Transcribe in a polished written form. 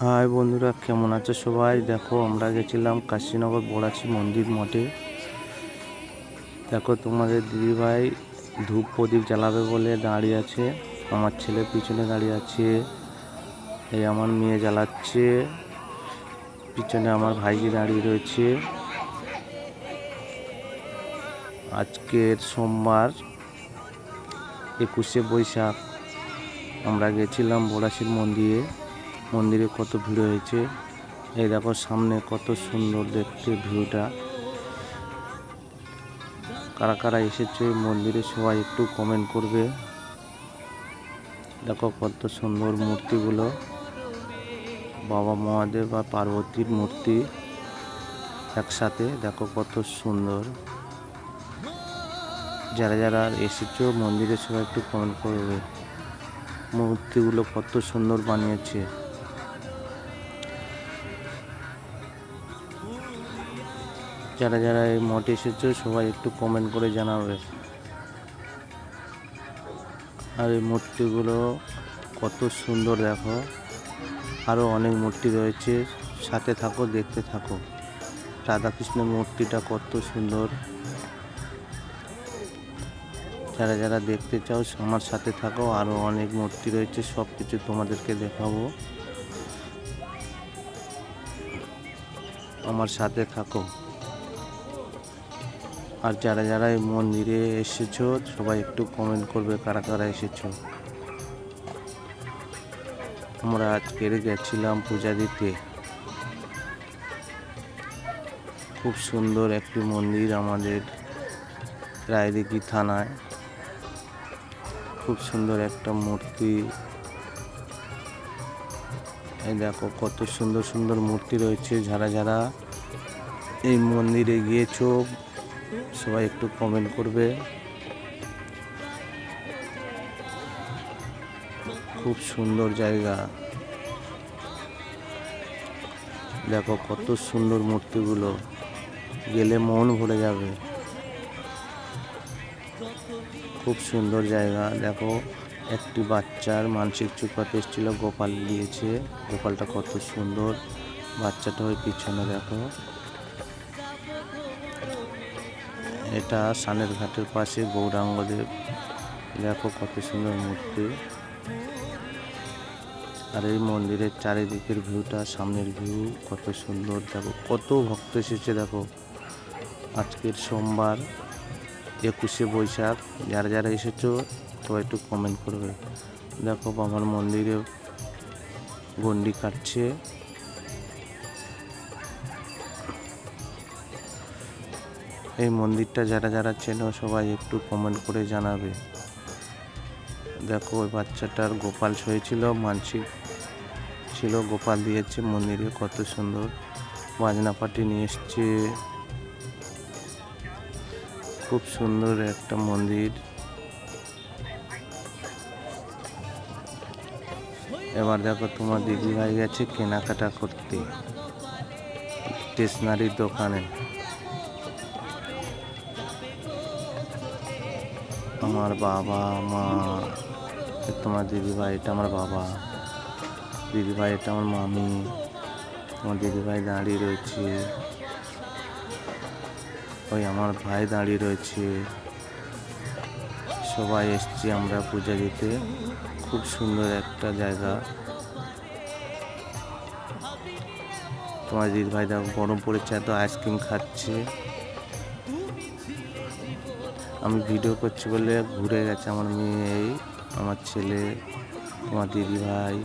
High বন্ধুরা, কেমন আছো সবাই? দেখো, আমরা গেছিলাম কাশীনগর বড়াচি মন্দির মঠে। দেখো, তোমাদের দিদিভাই ধূপ প্রদীপ জ্বালাবে বলে দাঁড়িয়ে আছে। আমার ছেলে পিছনে দাঁড়িয়ে আছে, এই আমার মেয়ে জ্বালাচ্ছে, পিছনে আমার ভাইজি দাঁড়িয়ে রয়েছে। আজকের সোমবার 21শে বৈশাখ আমরা গেছিলাম বড়াচির মন্দিরে কত ভিড় হয়েছে। এই দেখো সামনে কত সুন্দর দেখতে ভিউটা। কারা কারা এসেছে মন্দিরে সবাই একটু কমেন্ট করবে। দেখো কত সুন্দর মূর্তিগুলো, বাবা মহাদেব আর পার্বতীর মূর্তি একসাথে। দেখো কত সুন্দর। যারা যারা এসেছো মন্দিরে সবাই একটু কমেন্ট করবে। মূর্তিগুলো কত সুন্দর বানিয়েছে। যারা যারা এই মঠে এসেছো সবাই একটু কমেন্ট করে জানাবে। আর এই মূর্তিগুলো কত সুন্দর দেখো, আরও অনেক মূর্তি রয়েছে, সাথে থাকো, দেখতে থাকো। রাধাকৃষ্ণের মূর্তিটা কত সুন্দর। যারা যারা দেখতে চাও আমার সাথে থাকো, আরও অনেক মূর্তি রয়েছে, সব কিছু তোমাদেরকে দেখাবো, আমার সাথে থাকো। আর যারা যারা এই মন্দিরে এসেছো সবাই একটু কমেন্ট করবে কারা কারা এসেছো। আমরা আজকের গেছিলাম পূজা দিতে। খুব সুন্দর একটি মন্দির আমাদের রায়দিঘি থানায়। খুব সুন্দর একটা মূর্তি। এই দেখো কত সুন্দর সুন্দর মূর্তি রয়েছে। যারা যারা এই মন্দিরে গিয়েছো সবাই একটু কমেন্ট করবে। খুব সুন্দর জায়গা। দেখো কত সুন্দর মূর্তিগুলো, গেলে মন ভরে যাবে। খুব সুন্দর জায়গা। দেখো একটি বাচ্চার মানসিক চুকাতে এসেছিল, গোপাল দিয়েছে। গোপালটা কত সুন্দর। বাচ্চাটা ওই পিছনে দেখো। এটা সানের ঘাটের পাশে গৌরাঙ্গদেব। দেখো কত সুন্দর মূর্তি। আর এই মন্দিরের চারিদিকের ভিউটা, সামনের ভিউ কত সুন্দর। দেখো কত ভক্ত এসেছে। দেখো আজকের সোমবার 21শে বৈশাখ। যারা যারা এসেছো সবাই একটু কমেন্ট করবে। দেখো বাবার মন্দিরে গন্ডি কাটছে। এই মন্দিরটা যারা যারা চেনো সবাই একটু কমেন্ট করে জানাবে। দেখো ওই বাচ্চাটার গোপাল হয়েছিল, মানসিক ছিল, গোপাল দিয়েছে মন্দিরে। কত সুন্দর বাজনা পার্টি নিয়ে এসছে। খুব সুন্দর একটা মন্দির। এবার দেখো তোমার দিদি ভাই গেছে কেনাকাটা করতে স্টেশনারির দোকানে। আমার বাবা মা, তোমার দিদিভাই এটা আমার বাবা, দিদিভাই এটা আমার মামি। আমার দিদিভাই দাঁড়িয়ে রয়েছে, ওই আমার ভাই দাঁড়িয়ে রয়েছে। সবাই এসছি আমরা পূজা দিতে। খুব সুন্দর একটা জায়গা। তোমার দিদিভাই দেখো গরম পড়েছে, এত আইসক্রিম খাচ্ছে। আমি ভিডিও করছি বলে ঘুরে গেছে আমার মেয়ে, আমার ছেলে, তোমার দিদিভাই।